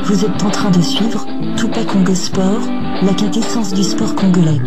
Vous êtes en train de suivre Tupac Congo Sport, la quintessence du sport congolais.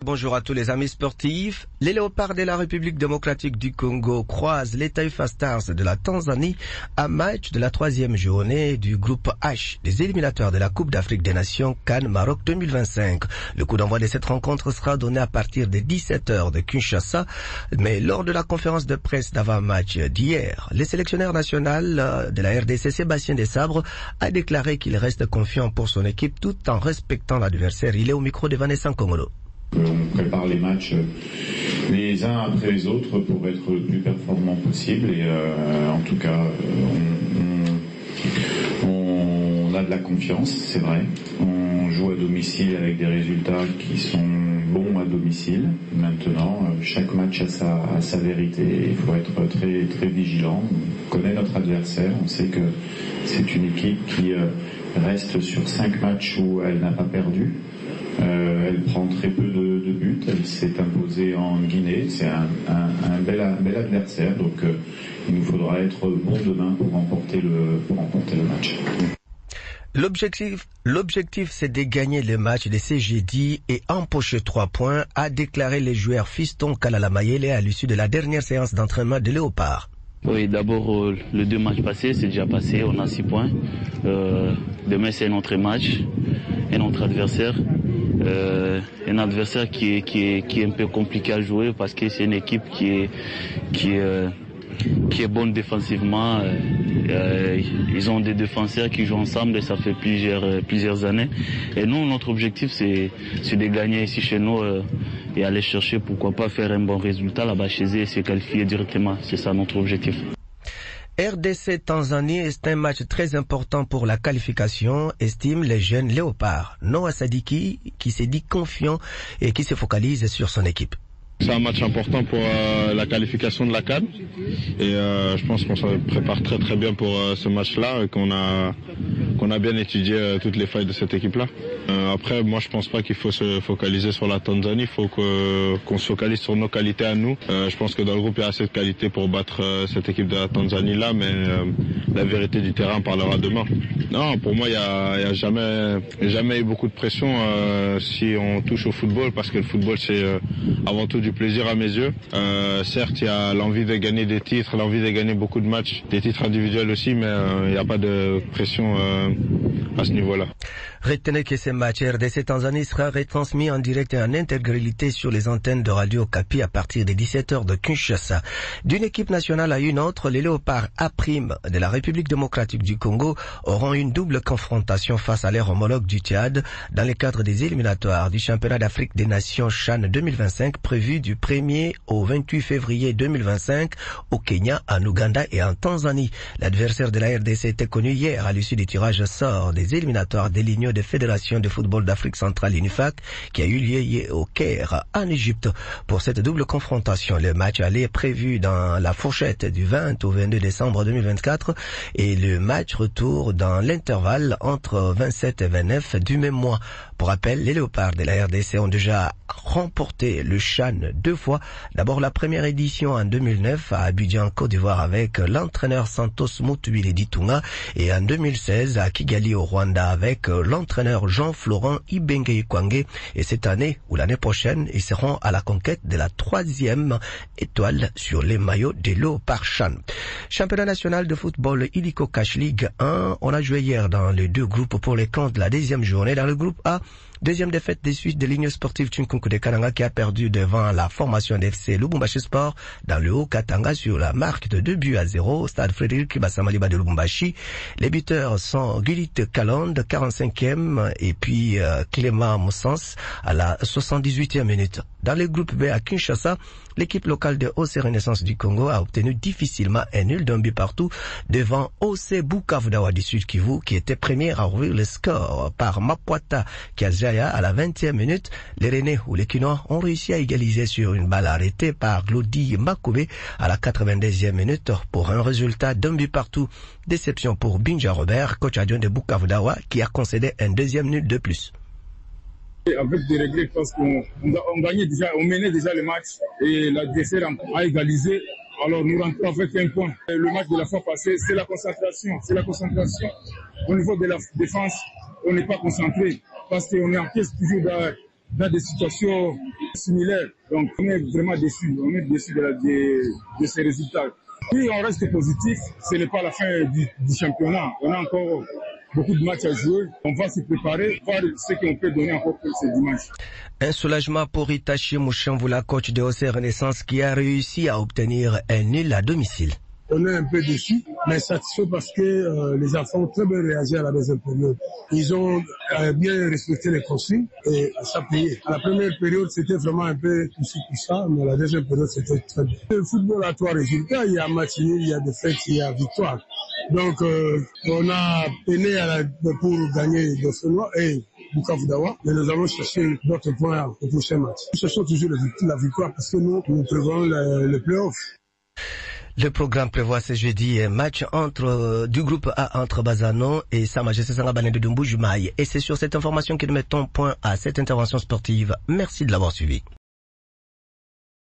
Bonjour à tous les amis sportifs. Les Léopards de la République démocratique du Congo croisent les Taifa Stars de la Tanzanie à match de la 3e journée du groupe H des éliminatoires de la Coupe d'Afrique des Nations CAN Maroc 2025. Le coup d'envoi de cette rencontre sera donné à partir des 17h de Kinshasa, mais lors de la conférence de presse d'avant-match d'hier, le sélectionneur national de la RDC Sébastien Desabre a déclaré qu'il reste confiant pour son équipe tout en respectant l'adversaire. Il est au micro de Vanessa Nkongolo. On prépare les matchs les uns après les autres pour être le plus performant possible et en tout cas on a de la confiance, c'est vrai. On joue à domicile avec des résultats qui sont bons à domicile. Maintenant, chaque match a sa vérité. Il faut être très, très vigilant. On connaît notre adversaire. On sait que c'est une équipe qui reste sur 5 matchs où elle n'a pas perdu. Elle prend très peu de buts. Elle s'est imposée en Guinée. C'est un bel adversaire. Donc, il nous faudra être bon demain pour remporter le match. L'objectif, c'est de gagner le match de ce jeudi et empocher 3 points, a déclaré le joueur Fiston Kalalamayele à l'issue de la dernière séance d'entraînement de Léopard. Oui, d'abord, les 2 matchs passés, c'est déjà passé, on a 6 points. Demain, c'est un autre match, un autre adversaire. Un adversaire qui est un peu compliqué à jouer parce que c'est une équipe qui est bonne défensivement. Ils ont des défenseurs qui jouent ensemble et ça fait plusieurs années. Et nous, notre objectif, c'est de gagner ici chez nous et aller chercher, pourquoi pas, faire un bon résultat là-bas chez eux et se qualifier directement. C'est ça notre objectif. RDC Tanzanie est un match très important pour la qualification, estiment les jeunes Léopards. Noah Sadiki, qui s'est dit confiant et qui se focalise sur son équipe. C'est un match important pour la qualification de la CAN et je pense qu'on se prépare très très bien pour ce match-là et qu'on a bien étudié toutes les failles de cette équipe-là. Après, moi je pense pas qu'il faut se focaliser sur la Tanzanie, il faut qu'on se focalise sur nos qualités à nous. Je pense que dans le groupe il y a assez de qualité pour battre cette équipe de la Tanzanie-là, mais la vérité du terrain parlera demain. Non, pour moi il y a jamais eu beaucoup de pression si on touche au football, parce que le football c'est avant tout du plaisir à mes yeux. Certes, il y a l'envie de gagner des titres, l'envie de gagner beaucoup de matchs, des titres individuels aussi, mais il n'y a pas de pression à ce niveau-là. Retenez que ce match RDC Tanzanie sera retransmis en direct et en intégralité sur les antennes de Radio Okapi à partir des 17h de Kinshasa. D'une équipe nationale à une autre, les Léopards A' de la République démocratique du Congo auront une double confrontation face à leur homologue du Tchad dans le cadre des éliminatoires du championnat d'Afrique des Nations CHAN 2025 prévu du 1er au 28 février 2025 au Kenya, en Ouganda et en Tanzanie. L'adversaire de la RDC était connu hier à l'issue du tirage au sort des éliminatoires des l'Union des fédérations de football d'Afrique centrale UNIFAC qui a eu lieu au Caire en Égypte. Pour cette double confrontation, le match allait prévu dans la fourchette du 20 au 22 décembre 2024 et le match retour dans l'intervalle entre 27 et 29 du même mois. Pour rappel, les Léopards de la RDC ont déjà remporté le CHAN 2 fois. D'abord la première édition en 2009 à Abidjan, Côte d'Ivoire avec l'entraîneur Santos Mutubile Ditunga et en 2016 à Kigali au Rwanda avec l'entraîneur Jean-Florent Ibenge Kwange. Et cette année ou l'année prochaine, ils seront à la conquête de la 3e étoile sur les maillots des Léopards CHAN. Championnat national de football Illico Cash League 1. On a joué hier dans les 2 groupes pour les camps de la 10e journée. Dans le groupe A, Deuxième défaite des Suisses de l'Union sportive Tchinkunku de Kananga qui a perdu devant la formation d'FC Lubumbashi Sport dans le Haut-Katanga sur la marque de 2-0 au stade Frédéric Bassamaliba de Lubumbashi. Les buteurs sont Gulit Kalonde, 45e, et puis Clément Moussens à la 78e minute. Dans le groupe B à Kinshasa, l'équipe locale de OC Renaissance du Congo a obtenu difficilement un nul d'un but partout devant OC Bukavu Dawa du Sud Kivu qui était premier à ouvrir le score par Mapwata Kiazaya à la 20e minute. Les Rennais ou les Kinois ont réussi à égaliser sur une balle arrêtée par Glody Makoube à la 92e minute pour un résultat d'un but partout. Déception pour Binja Robert, coach adjoint de Bukavu Dawa qui a concédé un deuxième nul de plus. Avec des regrets parce qu'on gagnait déjà, on menait déjà le match et l'adversaire a égalisé. Alors nous rentrons avec un point. Le match de la fois passée, c'est la concentration. C'est la concentration. Au niveau de la défense, on n'est pas concentré parce qu'on est encaisse toujours dans des situations similaires. Donc on est vraiment déçus. On est déçus de ces résultats. Puis on reste positif. Ce n'est pas la fin du championnat. On a encore beaucoup de matchs à jouer. On va se préparer, voir ce qu'on peut donner encore pour ce dimanche. Un soulagement pour Itachi Mouchamvoula, coach de OC Renaissance, qui a réussi à obtenir un nul à domicile. On est un peu déçus, mais satisfait parce que les enfants ont très bien réagi à la deuxième période. Ils ont bien respecté les consignes et ça payait. À la première période, c'était vraiment un peu tout ça, mais la deuxième période, c'était très bien. Le football a 3 résultats. Il y a match nul, il y a défaite, il y a victoire. Donc, on a peiné pour gagner le tournoi et Bukavu Dawa, mais nous allons chercher d'autres points au prochain match. Nous cherchons toujours la victoire parce que nous prévoyons le play-off. Le programme prévoit ce jeudi un match du groupe A entre Bazano et Sa Majesté Sangabané de Dumbu Jumaï. Et c'est sur cette information que nous mettons point à cette intervention sportive. Merci de l'avoir suivi.